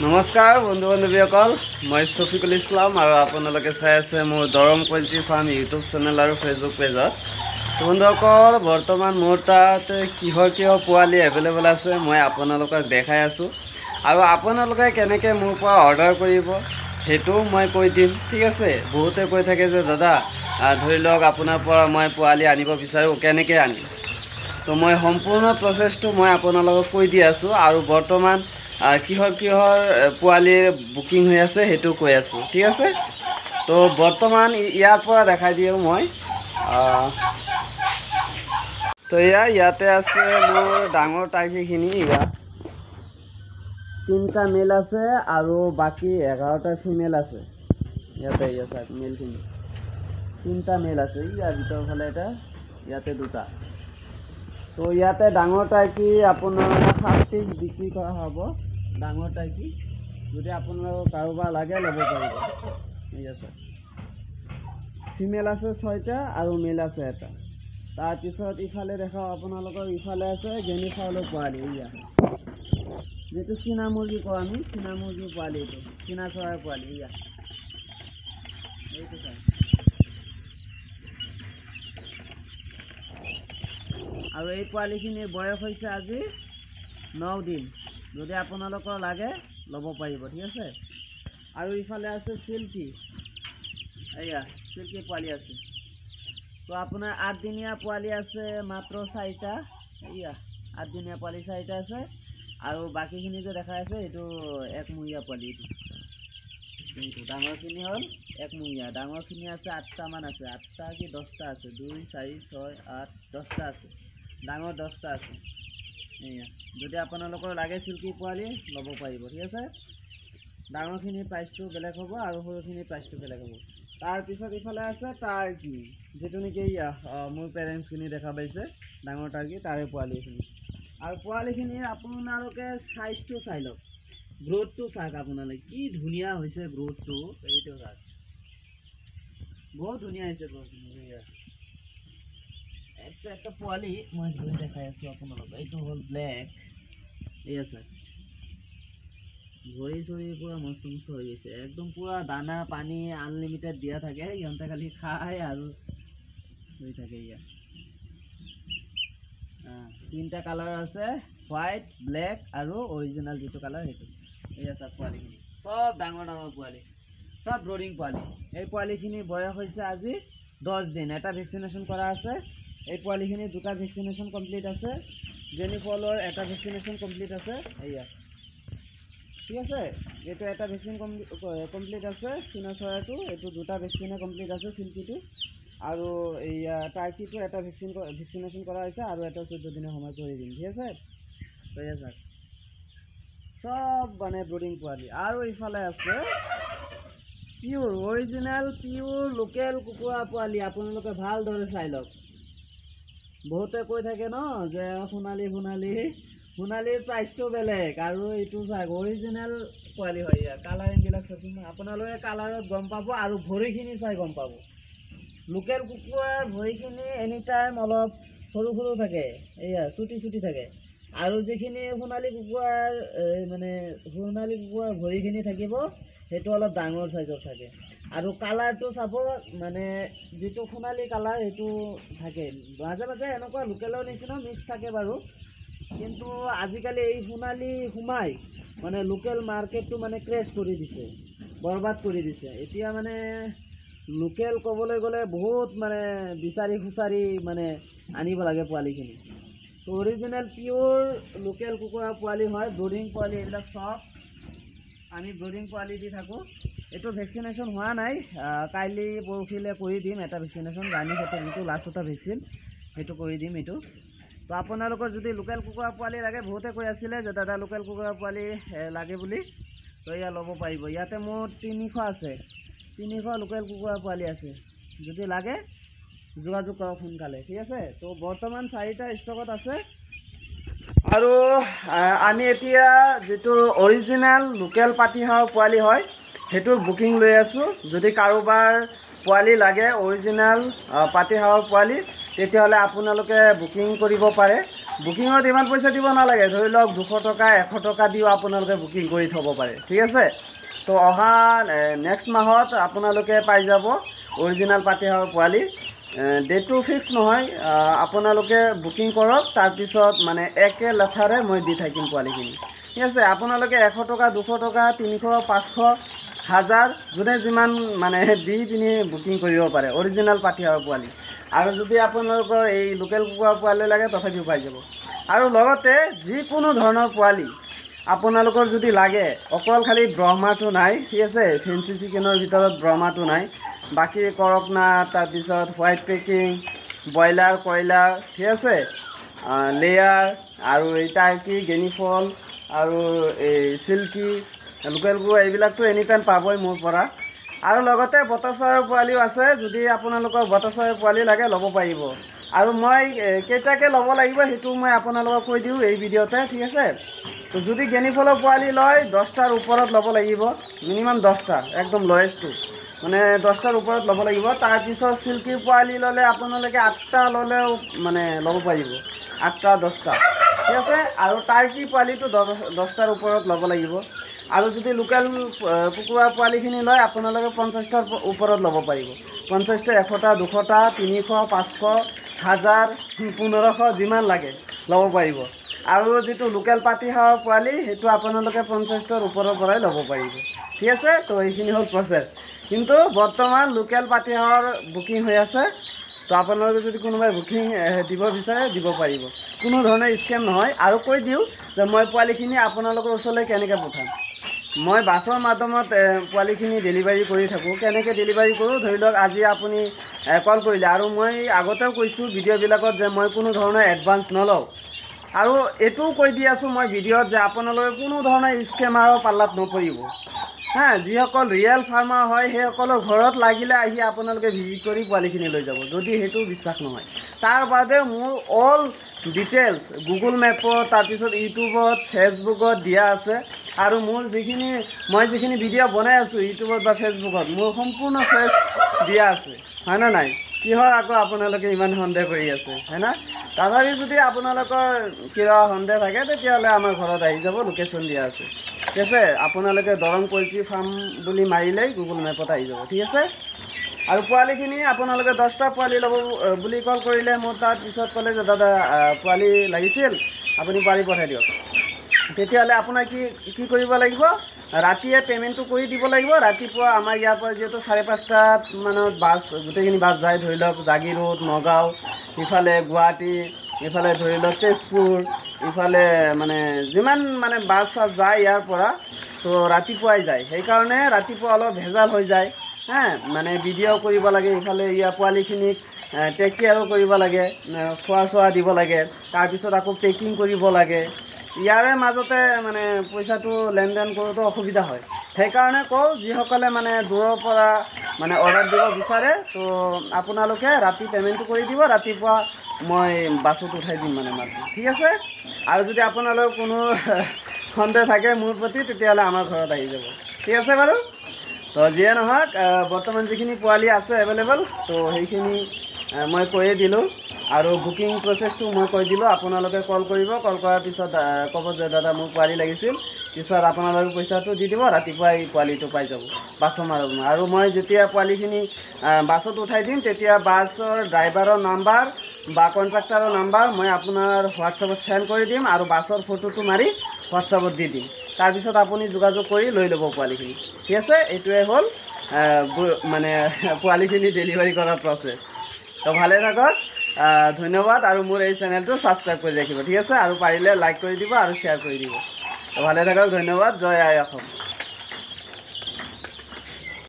নমস্কাৰ বন্ধু বান্ধৱীসকল, মই শফিকুল ইছলাম আৰু আপোনালোকে চাই আছে মোৰ দৰং পোল্ট্ৰি ফাৰ্ম ইউটিউব চেনেল আৰু ফেচবুক পেজত। তো বন্ধুসকল, বৰ্তমান মোৰ তাত কিহৰ পোৱালি এভেইলেবল আছে মই আপোনালোকক দেখাই আছোঁ আৰু আপোনালোকে কেনেকৈ মোৰ পৰা অৰ্ডাৰ কৰিব সেইটোও মই কৈ দিম। ঠিক আছে, বহুতে কৈ থাকে যে দাদা ধৰি লওক আপোনাৰ পৰা মই পোৱালি আনিব বিচাৰোঁ, কেনেকৈ আনিম। তো মই সম্পূৰ্ণ প্ৰচেছটো মই আপোনালোকক কৈ দি আছোঁ আৰু বৰ্তমান কিহৰ পোৱালিৰ বুকিং হৈ আছে সেইটো কৈ আছোঁ। ঠিক আছে, তো বৰ্তমান ইয়াৰ পৰা দেখাই দিওঁ মই। তো ইয়াতে আছে মোৰ ডাঙৰ টাৰ্কিখিনি। ইয়াত 3টা মেল আছে আৰু বাকী 11টা ফিমেল আছে। ইয়াতে মেলখিনি 3টা মেল আছে। ইয়াৰ ভিতৰৰ ফালে এটা, ইয়াতে 2টা। তো ইয়াতে ডাঙৰ টাৰ্কি আপোনাৰ 7 পিচ বিক্ৰী কৰা হ'ব। ডাঙৰ টাৰ্কি যদি আপোনালোকৰ কাৰোবাৰ লাগে ল'ব পাৰিব। ঠিক আছে, ফিমেল আছে 6টা আৰু মেল আছে 1টা। তাৰপিছত ইফালে দেখাওঁ আপোনালোকৰ, ইফালে আছে গেনি ফাউলৰ পোৱালি। যিটো চীনা মুৰ্গী কওঁ আমি, চীনা মুৰ্গীৰ পোৱালি, এইটো চীনা চৰাইৰ পোৱালি। এইটো চাই আৰু এই পোৱালিখিনিৰ বয়স হৈছে আজি 9 দিন। যদি আপোনালোকৰ লাগে ল'ব পাৰিব। ঠিক আছে, আৰু ইফালে আছে চিল্কি। চিল্কি পোৱালি আছে। তো আপোনাৰ 8 দিনীয়া পোৱালি আছে মাত্ৰ 4টা। 8 দিনীয়া পোৱালি 4টা আছে আৰু বাকীখিনি যে দেখাই আছে এইটো 1 মহীয়া পোৱালি। এইটো ডাঙৰখিনি হ'ল 1 মহীয়া। ডাঙৰখিনি আছে 8টামান আছে, 8টা কি 10টা আছে, 2 4 6 8 10টা আছে। ডাঙৰ 10টা আছে। যদি আপোনালোকৰ লাগে চিল্কি পোৱালি ল'ব পাৰিব। ঠিক আছে, ডাঙৰখিনিৰ প্ৰাইচটো বেলেগ হ'ব আৰু সৰুখিনিৰ প্ৰাইচটো বেলেগ হ'ব। তাৰপিছত ইফালে আছে টাৰ্কি, যিটো নেকি মোৰ পেৰেণ্টছখিনি দেখা পাইছে, ডাঙৰ টাৰ্কি তাৰে পোৱালিখিনি। আৰু পোৱালিখিনিৰ আপোনালোকে চাইজটো চাই লওক, গ্ৰ'থটো চাওক আপোনালোকে, কি ধুনীয়া হৈছে গ্ৰ'থটো। এইটো চাওক, বহুত ধুনীয়া হৈছে গ্ৰ'থখিনি। একটা পোৱালি মই ধৰি দেখাই আছোঁ আপোনালোকক। এইটো হ'ল ব্লেক। চাওক, ভৰি চৰি পুৰা মস্ত হৈ গৈছে, একদম পুৰা দানা পানী আনলিমিটেড দিয়া থাকে। সিহঁতে খালি খায় আৰু হৈ থাকে। 3টা কালাৰ আছে, হোৱাইট, ব্লেক আৰু অৰিজিনেল যিটো কালাৰ সেইটো। চাওক, পোৱালিখিনি চব ডাঙৰ ডাঙৰ পোৱালি, চব ব্ৰডিং পোৱালি। এই পোৱালিখিনিৰ বয়স হৈছে আজি 10 দিন। এটা ভেকচিনেশ্যন কৰা আছে। এই পোৱালিখিনি 2টা ভেকচিনেশ্যন কমপ্লিট আছে। গেনি ফলৰ 1টা ভেকচিনেশ্যন কমপ্লিট আছে। ঠিক আছে, এইটো 1টা ভেকচিন কমপ্লিট আছে। চীনা চৰাইটো এইটো 2টা ভেকচিনে কমপ্লিট আছে, চিল্কিটো। আৰু টাৰ্কিটো 1টা ভেকচিনেশ্যন কৰা হৈছে আৰু এটা 14 দিনৰ সময় কৰি দিম। ঠিক আছে, চাওক চব মানে ব্ৰডিং পোৱালি। আৰু ইফালে আছে পিয়ৰ অৰিজিনেল পিয়ৰ লোকেল কুকুৰা পোৱালি। আপোনালোকে ভালদৰে চাই লওক। বহুতে কৈ থাকে ন যে সোণালীৰ প্ৰাইচটো বেলেগ, আৰু এইটো চাওক অৰিজিনেল পোৱালি হয়। কালাৰিংবিলাক চাওকচোন, আপোনালোকে কালাৰত গম পাব আৰু ভৰিখিনি চাই গম পাব। লোকেল কুকুৰাৰ ভৰিখিনি এনি টাইম অলপ সৰু সৰু থাকে, চুটি থাকে। আৰু যিখিনি সোণালী কুকুৰাৰ ভৰিখিনি থাকিব সেইটো অলপ ডাঙৰ চাইজৰ থাকে। আৰু কালাৰটো চাব, মানে যিটো সোণালী কালাৰ সেইটো থাকে। মাজে মাজে এনেকুৱা লোকেলৰ নিচিনা মিক্স থাকে বাৰু, কিন্তু আজিকালি এই সোণালী সোমাই মানে লোকেল মাৰ্কেটটো মানে ক্ৰেছ কৰি দিছে, বৰবাদ কৰি দিছে। এতিয়া মানে লোকেল ক'বলৈ গ'লে বহুত মানে বিচাৰি খুচাৰি মানে আনিব লাগে পোৱালিখিনি। তো অৰিজিনেল পিয়ৰ লোকেল কুকুৰা পোৱালি হয়, ব্ৰডিং পোৱালি। এইবিলাক চব আমি ব্ৰডিং পোৱালি দি থাকোঁ। এইটো ভেকচিনেশ্যন হোৱা নাই, কাইলৈ পৰহিলৈ কৰি দিম এটা ভেকচিনেশ্যন। ৰাণী খেতৰ যিটো লাষ্টটা ভেকচিন সেইটো কৰি দিম এইটো। তো আপোনালোকৰ যদি লোকেল কুকুৰা পোৱালি লাগে, বহুতে কৈ আছিলে যে দাদা লোকেল কুকুৰা পোৱালি লাগে বুলি, তো ল'ব পাৰিব। ইয়াতে মোৰ 300 আছে, 300 লোকেল কুকুৰা পোৱালি আছে। যদি লাগে যোগাযোগ কৰক সোনকালে। ঠিক আছে, তো বৰ্তমান 4টা ষ্টকত আছে। আৰু আমি এতিয়া যিটো অৰিজিনেল লোকেল পাতিহাঁহৰ পোৱালি হয় সেইটোৰ বুকিং লৈ আছোঁ। যদি কাৰোবাৰ পোৱালি লাগে অৰিজিনেল পাতিহাঁহৰ পোৱালি, তেতিয়াহ'লে আপোনালোকে বুকিং কৰিব পাৰে। বুকিঙত ইমান পইচা দিব নালাগে, ধৰি লওক 200 টকা 100 টকা দিও আপোনালোকে বুকিং কৰি থ'ব পাৰে, ঠিক আছে। তো অহা নেক্সট মাহত আপোনালোকে পাই যাব অৰিজিনেল পাতিহাঁহৰ পোৱালি। ডেটটো ফিক্স নহয়, আপোনালোকে বুকিং কৰক, তাৰপিছত মানে একে লেঠাৰে মই দি থাকিম পোৱালিখিনি, ঠিক আছে। আপোনালোকে 100 টকা 200 টকা 300 500 1000 যোনে যিমান মানে দি পিনি বুকিং কৰিব পাৰে অৰিজিনেল পাতিহাঁহৰ পোৱালি। আৰু যদি আপোনালোকৰ এই লোকেল কুকুৰাৰ পোৱালি লাগে তথাপিও পাই যাব। আৰু লগতে যিকোনো ধৰণৰ পোৱালি আপোনালোকৰ যদি লাগে, অকল খালি ব্ৰহ্মাটো নাই, ঠিক আছে। ফেঞ্চি চিকেনৰ ভিতৰত ব্ৰহ্মাটো নাই, বাকী কৰকনাথ, তাৰপিছত হোৱাইট পেকিং, ব্ৰইলাৰ কয়লাৰ, ঠিক আছে, লেয়াৰ আৰু এই টাৰ্কি গেনিফল আৰু এই চিল্কি লোকেল কুকুৰা এইবিলাকতো এনি টাইম পাবই মোৰ পৰা। আৰু লগতে বতা চৰাইৰ পোৱালিও আছে, যদি আপোনালোকৰ বতা চৰাইৰ পোৱালি লাগে ল'ব পাৰিব। আৰু মই কেইটাকৈ ল'ব লাগিব সেইটো মই আপোনালোকক কৈ দিওঁ এই ভিডিঅ'তে, ঠিক আছে। তো যদি গেনিফলৰ পোৱালি লয় 10টাৰ ওপৰত ল'ব লাগিব, মিনিমাম 10টা, একদম লয়েষ্টটো মানে 10টাৰ ওপৰত ল'ব লাগিব। তাৰপিছত চিল্কিৰ পোৱালি ল'লে আপোনালোকে 8টা ল'লেও মানে ল'ব পাৰিব, 8টা 10টা, ঠিক আছে। আৰু টাৰ্কি পোৱালিটো 10টাৰ ওপৰত ল'ব লাগিব। আৰু যদি লোকেল কুকুৰা পোৱালিখিনি লয় আপোনালোকে 50টাৰ ওপৰত ল'ব পাৰিব, 50টা 100টা 200টা 300 500 1000 1500 যিমান লাগে ল'ব পাৰিব। আৰু যিটো লোকেল পাতিহাঁহৰ পোৱালি সেইটো আপোনালোকে 50টাৰ ওপৰৰ পৰাই ল'ব পাৰিব, ঠিক আছে। তো এইখিনি হ'ল প্ৰচেছ। কিন্তু বৰ্তমান লোকেল পাতিহাঁহৰ বুকিং হৈ আছে, তো আপোনালোকে যদি কোনোবাই বুকিং দিব বিচাৰে দিব পাৰিব, কোনো ধৰণৰ স্কেম নহয়। আৰু কৈ দিওঁ যে মই পোৱালিখিনি আপোনালোকৰ ওচৰলৈ কেনেকৈ পঠাম। মই বাছৰ মাধ্যমত পোৱালিখিনি ডেলিভাৰী কৰি থাকোঁ। কেনেকৈ ডেলিভাৰী কৰোঁ, ধৰি লওক আজি আপুনি কল কৰিলে, আৰু মই আগতেও কৈছোঁ ভিডিঅ'বিলাকত যে মই কোনো ধৰণৰ এডভান্স নলওঁ। আৰু এইটোও কৈ দি আছোঁ মই ভিডিঅ'ত যে আপোনালোকে কোনো ধৰণৰ স্কেমাৰৰ পাল্লাত নপৰিব, হা। যিসকল ৰিয়েল ফাৰ্মাৰ হয় সেইসকলৰ ঘৰত লাগিলে আহি আপোনালোকে ভিজিট কৰি পোৱালিখিনি লৈ যাব, যদি সেইটো বিশ্বাস নহয়। তাৰ বাদে মোৰ অল ডিটেইলছ গুগল মেপত, তাৰপিছত ইউটিউবত ফেচবুকত দিয়া আছে। আৰু মোৰ মই যিখিনি ভিডিঅ' বনাই আছোঁ ইউটিউবত বা ফেচবুকত মোৰ সম্পূৰ্ণ ফ্ৰেছ দিয়া আছে, হয়নে নাই। কিহৰ আকৌ আপোনালোকে ইমান সন্দেহ কৰি আছে, হয় না। তথাপি যদি আপোনালোকৰ কিবা সন্দেহ থাকে তেতিয়াহ'লে আমাৰ ঘৰত আহি যাব, লোকেশ্যন দিয়া আছে, ঠিক আছে। আপোনালোকে দৰং পল্ট্ৰি ফাৰ্ম বুলি মাৰিলেই গুগল মেপত আহি যাব, ঠিক আছে। আৰু পোৱালিখিনি আপোনালোকে 10টা পোৱালি ল'ব বুলি কল কৰিলে মোৰ তাৰ পিছত ক'লে যে দাদা পোৱালি লাগিছিল, আপুনি পোৱালি পঠাই দিয়ক। তেতিয়াহ'লে আপোনাৰ কি কৰিব লাগিব, ৰাতিয়ে পে'মেণ্টটো কৰি দিব লাগিব। ৰাতিপুৱা আমাৰ ইয়াৰ পৰা যিহেতু 5:30 মানত বাছ, গোটেইখিনি বাছ যায়, ধৰি লওক জাগিৰোড, নগাঁও, ইফালে গুৱাহাটী, ইফালে ধৰি লওক তেজপুৰ, ইফালে মানে যিমান মানে বাছ চাছ যায় ইয়াৰ পৰা, তো ৰাতিপুৱাই যায়। সেইকাৰণে ৰাতিপুৱা অলপ ভেজাল হৈ যায়, হা। মানে ভিডিঅ' কৰিব লাগে, ইফালে ইয়াৰ পোৱালিখিনিক টেক কেয়াৰো কৰিব লাগে, খোৱা চোৱা দিব লাগে, তাৰপিছত আকৌ পেকিং কৰিব লাগে। ইয়াৰে মাজতে মানে পইচাটো লেনদেন কৰোঁতে অসুবিধা হয়। সেইকাৰণে কওঁ যিসকলে মানে দূৰৰ পৰা মানে অৰ্ডাৰ দিব বিচাৰে, তো আপোনালোকে ৰাতি পে'মেণ্টটো কৰি দিব, ৰাতিপুৱা মই বাছত উঠাই দিম মানে মালটো, ঠিক আছে। আৰু যদি আপোনালোকৰ কোনো সন্দেহ থাকে মোৰ প্ৰতি তেতিয়াহ'লে আমাৰ ঘৰত আহি যাব, ঠিক আছে বাৰু। তো যিয়ে নহওক বৰ্তমান যিখিনি পোৱালি আছে এভেইলেবল, তো সেইখিনি মই কৈয়ে দিলোঁ। আৰু বুকিং প্ৰচেছটো মই কৈ দিলোঁ, আপোনালোকে কল কৰিব, কল কৰাৰ পিছত ক'ব যে দাদা মোক পোৱালি লাগিছিল, পিছত আপোনালোকে পইচাটো দি দিব, ৰাতিপুৱাই পোৱালিটো পাই যাব বাছৰ মাধ্যমত। আৰু মই যেতিয়া পোৱালিখিনি বাছত উঠাই দিম তেতিয়া বাছৰ ড্ৰাইভাৰৰ নাম্বাৰ বা কণ্ট্ৰাক্টাৰৰ নাম্বাৰ মই আপোনাৰ হোৱাটছএপত চেণ্ড কৰি দিম, আৰু বাছৰ ফটোটো মাৰি হোৱাটছএপত দি দিম। তাৰপিছত আপুনি যোগাযোগ কৰি লৈ ল'ব পোৱালিখিনি, ঠিক আছে। এইটোৱে হ'ল মানে পোৱালিখিনি ডেলিভাৰী কৰাৰ প্ৰচেছ। তো ভালে থাকক, ধন্যবাদ। আৰু মোৰ এই চেনেলটো ছাবস্ক্ৰাইব কৰি ৰাখিব, ঠিক আছে। আৰু পাৰিলে লাইক কৰি দিব আৰু শ্বেয়াৰ কৰি দিব। তো ভালে থাকক, ধন্যবাদ। জয় আই অসম।